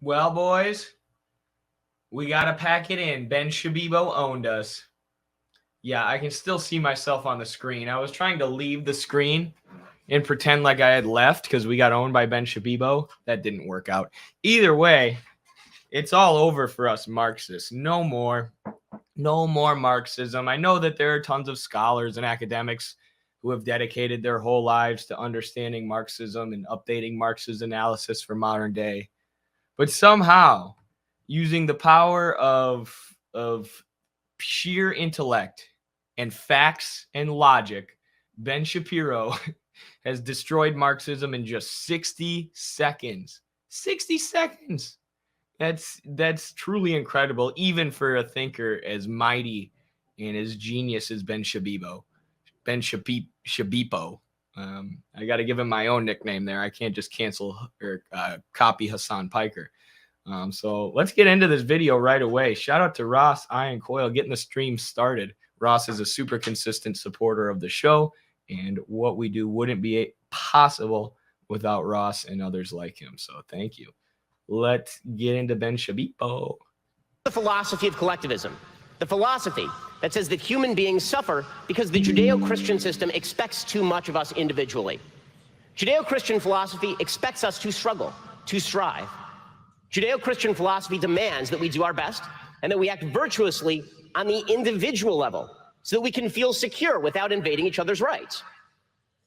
Well, boys, we got to pack it in. Ben Shabibo owned us. Yeah, I can still see myself on the screen. I was trying to leave the screen and pretend like I had left because we got owned by Ben Shabibo. That didn't work out. Either way, it's all over for us Marxists. No more Marxism. I know that there are tons of scholars and academics who have dedicated their whole lives to understanding Marxism and updating Marx's analysis for modern day. But somehow, using the power of sheer intellect and facts and logic, Ben Shapiro has destroyed Marxism in just 60 seconds. 60 seconds. That's truly incredible, even for a thinker as mighty and as genius as Ben Shabibo. Ben Shabipo. I got to give him my own nickname there. I can't just cancel or copy Hassan Piker. So let's get into this video right away. Shout out to Ross Iron Coil getting the stream started. Ross is a super consistent supporter of the show, and what we do wouldn't be possible without Ross and others like him. So thank you. Let's get into Ben Shabipo. The philosophy of collectivism, the philosophy that says that human beings suffer because the Judeo-Christian system expects too much of us individually. Judeo-Christian philosophy expects us to struggle, to strive. Judeo-Christian philosophy demands that we do our best and that we act virtuously on the individual level so that we can feel secure without invading each other's rights.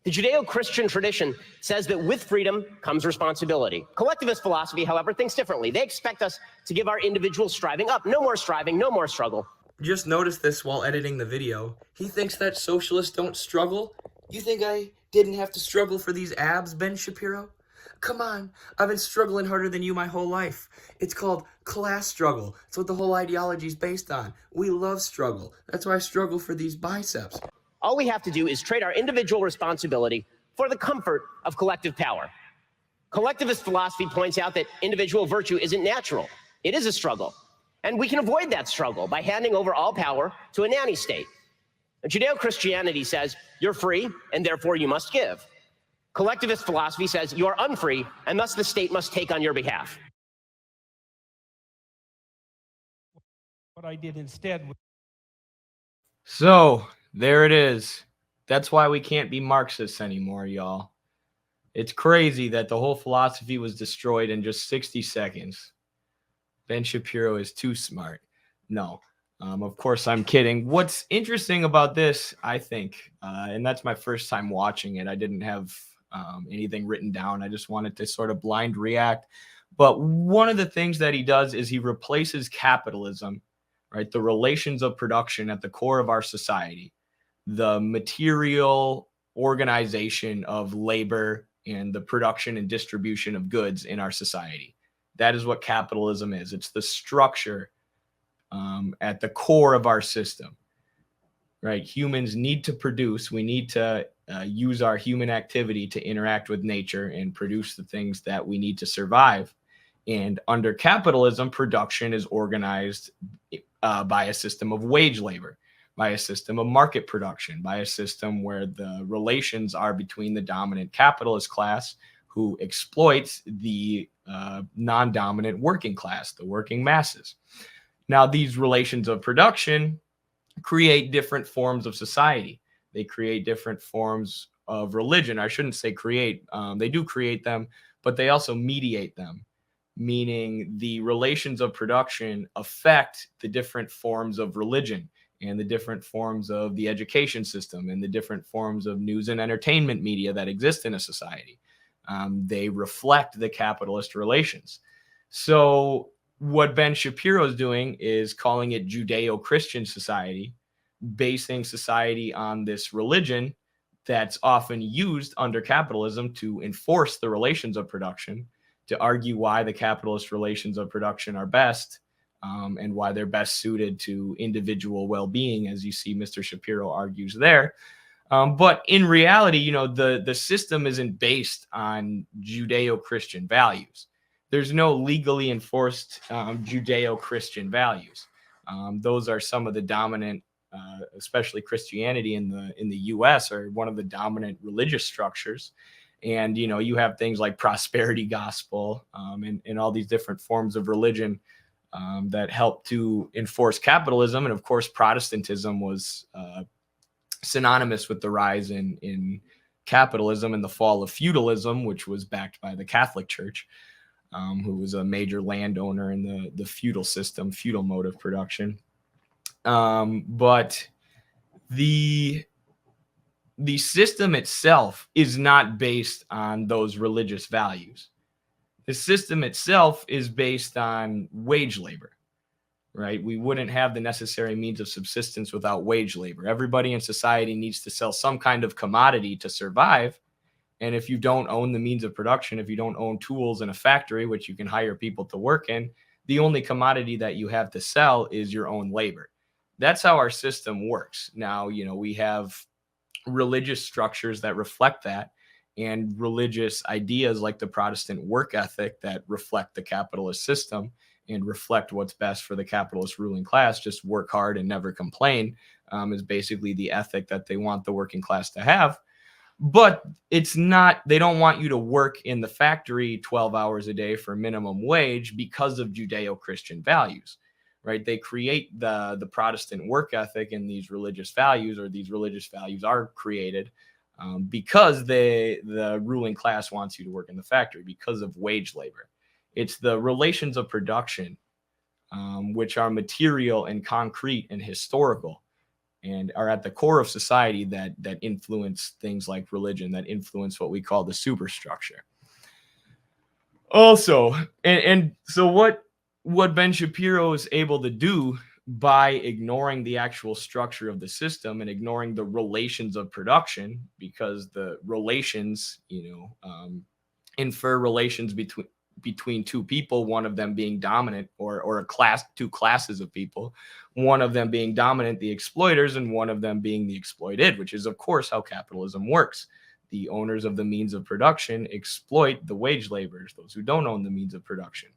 The Judeo-Christian tradition says that with freedom comes responsibility. Collectivist philosophy, however, thinks differently. They expect us to give our individual striving up. No more striving, no more struggle. Just noticed this while editing the video. He thinks that socialists don't struggle. You think I didn't have to struggle for these abs, Ben Shapiro? Come on, I've been struggling harder than you my whole life. It's called class struggle. It's what the whole ideology is based on. We love struggle. That's why I struggle for these biceps. All we have to do is trade our individual responsibility for the comfort of collective power. Collectivist philosophy points out that individual virtue isn't natural. It is a struggle. And we can avoid that struggle by handing over all power to a nanny state. Judeo-Christianity says you're free and therefore you must give. Collectivist philosophy says you are unfree and thus the state must take on your behalf. What I did instead. So there it is. That's why we can't be Marxists anymore, y'all. It's crazy that the whole philosophy was destroyed in just 60 seconds. Ben Shapiro is too smart. No, of course I'm kidding. What's interesting about this, I think, and that's my first time watching it. I didn't have anything written down. I just wanted to sort of blind react. But one of the things that he does is he replaces capitalism, right? The relations of production at the core of our society, the material organization of labor and the production and distribution of goods in our society. That is what capitalism is. It's the structure at the core of our system, right? Humans need to produce. We need to use our human activity to interact with nature and produce the things that we need to survive. And under capitalism, production is organized by a system of wage labor, by a system of market production, by a system where the relations are between the dominant capitalist class who exploits the non-dominant working class, the working masses. Now, these relations of production create different forms of society. They create different forms of religion. I shouldn't say create. They do create them, but they also mediate them, meaning the relations of production affect the different forms of religion and the different forms of the education system and the different forms of news and entertainment media that exist in a society. They reflect the capitalist relations. So what Ben Shapiro is doing is calling it Judeo-Christian society, basing society on this religion that's often used under capitalism to enforce the relations of production, to argue why the capitalist relations of production are best, and why they're best suited to individual well-being, as you see Mr. Shapiro argues there. But in reality, you know, the system isn't based on Judeo-Christian values. There's no legally enforced Judeo-Christian values. Those are some of the dominant, especially Christianity in the U.S. are one of the dominant religious structures. And, you have things like prosperity gospel, and all these different forms of religion that help to enforce capitalism. And of course, Protestantism was synonymous with the rise in capitalism and the fall of feudalism, which was backed by the Catholic Church, who was a major landowner in the feudal system, feudal mode of production. But the system itself is not based on those religious values. The system itself is based on wage labor, right? We wouldn't have the necessary means of subsistence without wage labor. Everybody in society needs to sell some kind of commodity to survive. And if you don't own the means of production, if you don't own tools in a factory, which you can hire people to work in, the only commodity that you have to sell is your own labor. That's how our system works. Now, we have religious structures that reflect that, and religious ideas like the Protestant work ethic that reflect the capitalist system and reflect what's best for the capitalist ruling class. Just work hard and never complain is basically the ethic that they want the working class to have. But it's not, they don't want you to work in the factory 12 hours a day for minimum wage because of Judeo-Christian values, right? They create the Protestant work ethic and these religious values, or these religious values are created because the ruling class wants you to work in the factory because of wage labor. It's the relations of production, which are material and concrete and historical, and are at the core of society that influence things like religion, that influence what we call the superstructure. Also, and so what Ben Shapiro is able to do by ignoring the actual structure of the system and ignoring the relations of production, because the relations, infer relations between two people, one of them being dominant, or two classes of people, one of them being dominant, the exploiters, and one of them being the exploited, which is of course how capitalism works. The owners of the means of production exploit the wage laborers, those who don't own the means of production.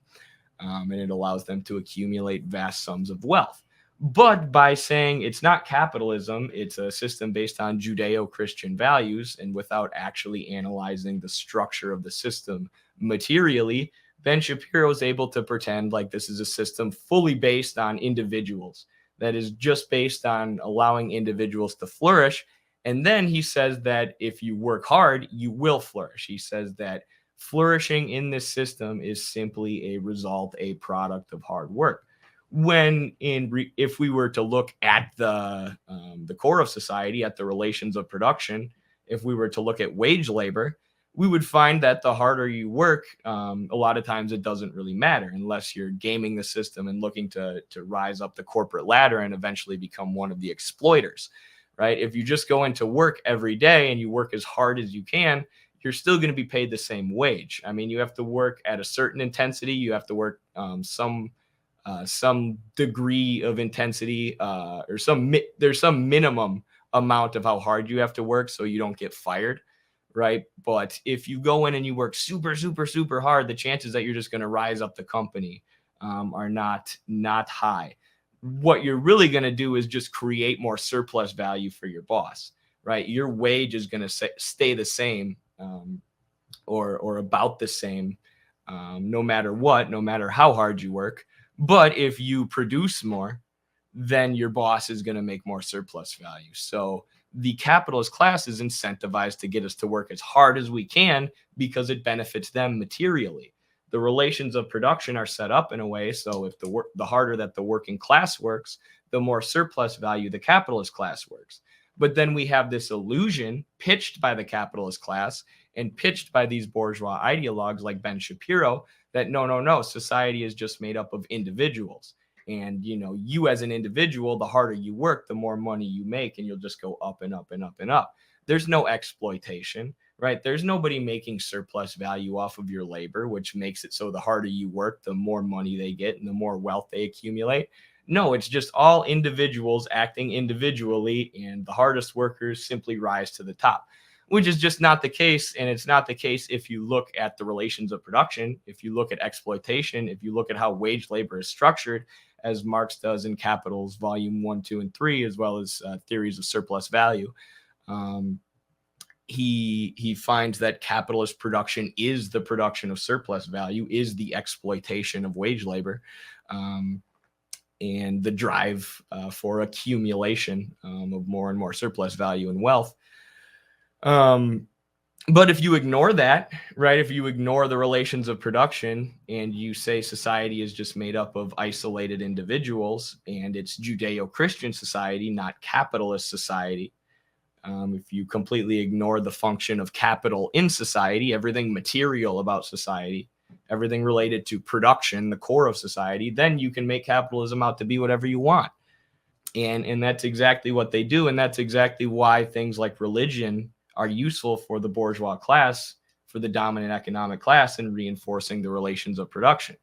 And it allows them to accumulate vast sums of wealth. But by saying it's not capitalism, it's a system based on Judeo-Christian values, and without actually analyzing the structure of the system materially, Ben Shapiro is able to pretend like this is a system fully based on individuals, that is just based on allowing individuals to flourish. And then he says that if you work hard, you will flourish. He says that flourishing in this system is simply a result, a product of hard work. When if we were to look at the core of society, at the relations of production, if we were to look at wage labor, we would find that the harder you work, a lot of times it doesn't really matter unless you're gaming the system and looking to rise up the corporate ladder and eventually become one of the exploiters, right? If you just go into work every day and you work as hard as you can, you're still going to be paid the same wage. I mean, you have to work at a certain intensity. You have to work some degree of intensity, or there's some minimum amount of how hard you have to work so you don't get fired, right? But if you go in and you work super, super, super hard, the chances that you're just going to rise up the company are not high. What you're really going to do is just create more surplus value for your boss, right? Your wage is going to stay the same, or about the same, no matter what, no matter how hard you work. But if you produce more, then your boss is going to make more surplus value. So the capitalist class is incentivized to get us to work as hard as we can because it benefits them materially. The relations of production are set up in a way so if the harder that the working class works, the more surplus value the capitalist class works. But then we have this illusion pitched by the capitalist class and pitched by these bourgeois ideologues like Ben Shapiro that no, society is just made up of individuals. And, you as an individual, the harder you work, the more money you make, and you'll just go up and up and up and up. There's no exploitation, right? There's nobody making surplus value off of your labor, which makes it so the harder you work, the more money they get and the more wealth they accumulate. No, it's just all individuals acting individually, and the hardest workers simply rise to the top, which is just not the case. And it's not the case if you look at the relations of production, if you look at exploitation, if you look at how wage labor is structured, as Marx does in Capitals, Volume 1, 2, and 3, as well as Theories of Surplus Value. he finds that capitalist production is the production of surplus value, is the exploitation of wage labor, and the drive for accumulation of more and more surplus value and wealth. But if you ignore that, right, if you ignore the relations of production and you say society is just made up of isolated individuals and it's Judeo-Christian society, not capitalist society, if you completely ignore the function of capital in society, everything material about society, everything related to production, the core of society, then you can make capitalism out to be whatever you want. And that's exactly what they do. And that's exactly why things like religion are useful for the bourgeois class, for the dominant economic class, in reinforcing the relations of production.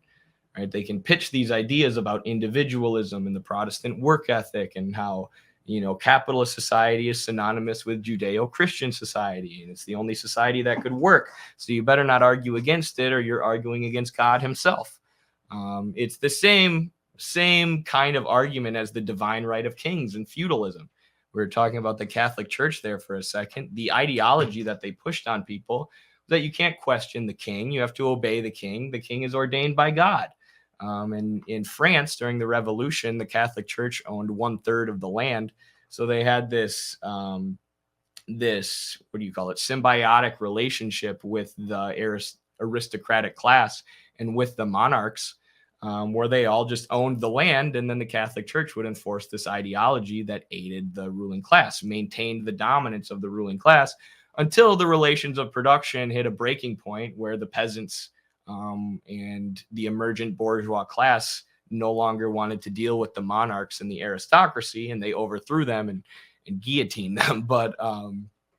Right? They can pitch these ideas about individualism and the Protestant work ethic, and how, you know, capitalist society is synonymous with Judeo-Christian society, and it's the only society that could work. So you better not argue against it, or you're arguing against God himself. It's the same kind of argument as the divine right of kings and feudalism. We were talking about the Catholic Church there for a second. The ideology that they pushed on people, that you can't question the king, you have to obey the king. The king is ordained by God. And in France during the Revolution, the Catholic Church owned 1/3 of the land. So they had this, what do you call it, symbiotic relationship with the aristocratic class and with the monarchs, where they all just owned the land, and then the Catholic Church would enforce this ideology that aided the ruling class, maintained the dominance of the ruling class, until the relations of production hit a breaking point where the peasants and the emergent bourgeois class no longer wanted to deal with the monarchs and the aristocracy, and they overthrew them and guillotined them. But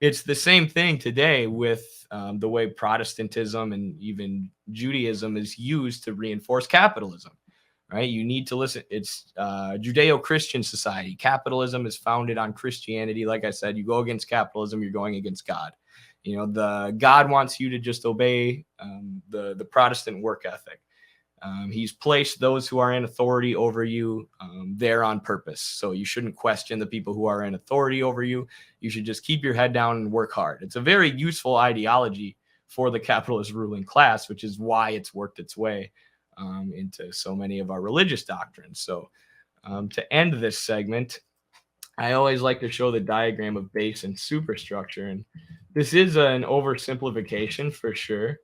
it's the same thing today with the way Protestantism and even Judaism is used to reinforce capitalism, right? You need to listen. It's Judeo-Christian society. Capitalism is founded on Christianity. Like I said, you go against capitalism, you're going against God. You know, the God wants you to just obey the Protestant work ethic. He's placed those who are in authority over you there on purpose. So you shouldn't question the people who are in authority over you. You should just keep your head down and work hard. It's a very useful ideology for the capitalist ruling class, which is why it's worked its way into so many of our religious doctrines. So to end this segment, I always like to show the diagram of base and superstructure. And this is an oversimplification for sure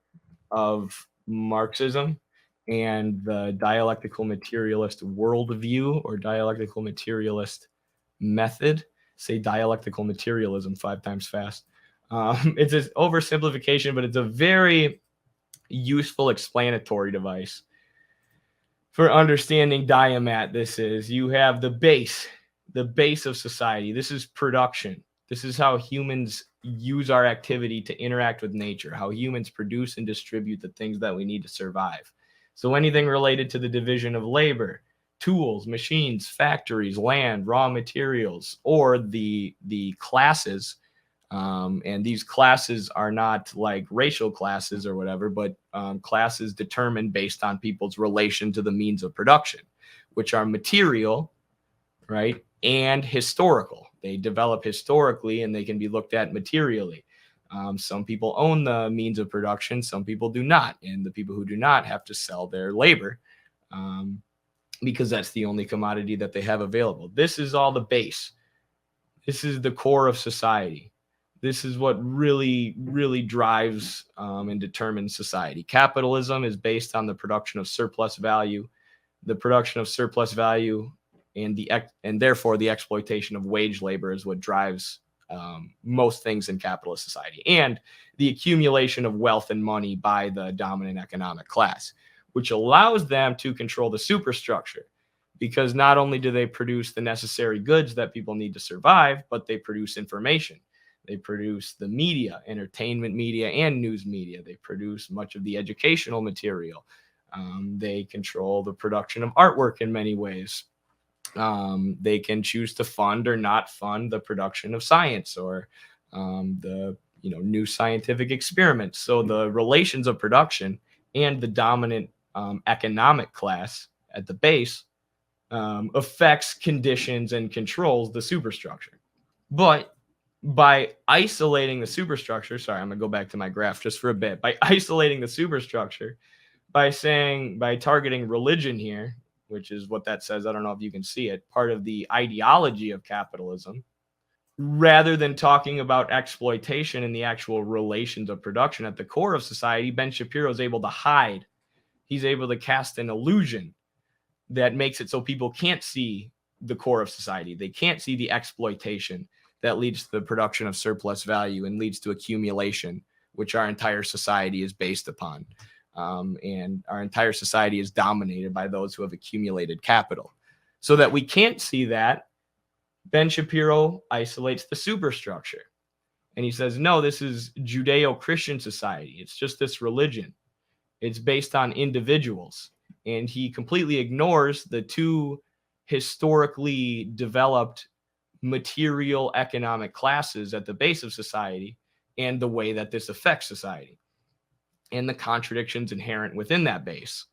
of Marxism and the dialectical materialist worldview, or dialectical materialist method. Say dialectical materialism 5 times fast. It's an oversimplification, but it's a very useful explanatory device for understanding diamat. This is, you have the base of society. This is production. This is how humans use our activity to interact with nature, how humans produce and distribute the things that we need to survive. So anything related to the division of labor, tools, machines, factories, land, raw materials, or the classes. And these classes are not like racial classes or whatever, but classes determined based on people's relation to the means of production, which are material, right, and historical. They develop historically and they can be looked at materially. Some people own the means of production, some people do not. And the people who do not have to sell their labor because that's the only commodity that they have available. This is all the base. This is the core of society. This is what really, really drives and determines society. Capitalism is based on the production of surplus value. The production of surplus value and therefore the exploitation of wage labor is what drives most things in capitalist society, and the accumulation of wealth and money by the dominant economic class, which allows them to control the superstructure, because not only do they produce the necessary goods that people need to survive, but they produce information. They produce the media, entertainment media, and news media. They produce much of the educational material. They control the production of artwork in many ways. They can choose to fund or not fund the production of science or the new scientific experiments. So the relations of production and the dominant economic class at the base affects, conditions, and controls the superstructure. But by isolating the superstructure, sorry, I'm going to go back to my graph just for a bit. By isolating the superstructure, by targeting religion here, which is what that says, I don't know if you can see it, part of the ideology of capitalism, rather than talking about exploitation and the actual relations of production at the core of society, Ben Shapiro is able to hide. He's able to cast an illusion that makes it so people can't see the core of society. They can't see the exploitation that leads to the production of surplus value and leads to accumulation, which our entire society is based upon. And our entire society is dominated by those who have accumulated capital. So that we can't see that, Ben Shapiro isolates the superstructure. And he says, no, this is Judeo-Christian society. It's just this religion. It's based on individuals. And he completely ignores the two historically developed material economic classes at the base of society and the way that this affects society and the contradictions inherent within that base,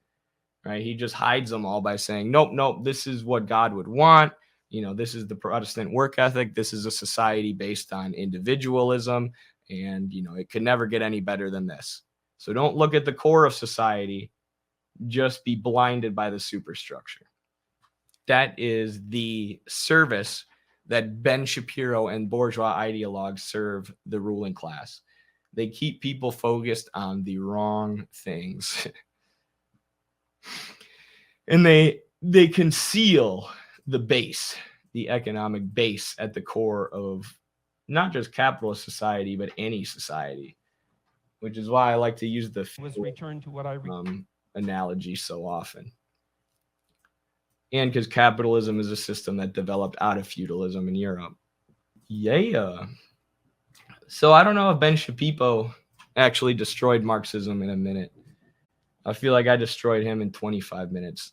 right? He just hides them all by saying, nope, this is what God would want. This is the Protestant work ethic. This is a society based on individualism. And, it could never get any better than this. So don't look at the core of society. Just be blinded by the superstructure. That is the service that Ben Shapiro and bourgeois ideologues serve the ruling class. They keep people focused on the wrong things. And they conceal the base, the economic base at the core of not just capitalist society, but any society, which is why I like to use the returned to what I analogy so often. And because capitalism is a system that developed out of feudalism in Europe. Yeah. So I don't know if Ben Shapiro actually destroyed Marxism in a minute. I feel like I destroyed him in 25 minutes.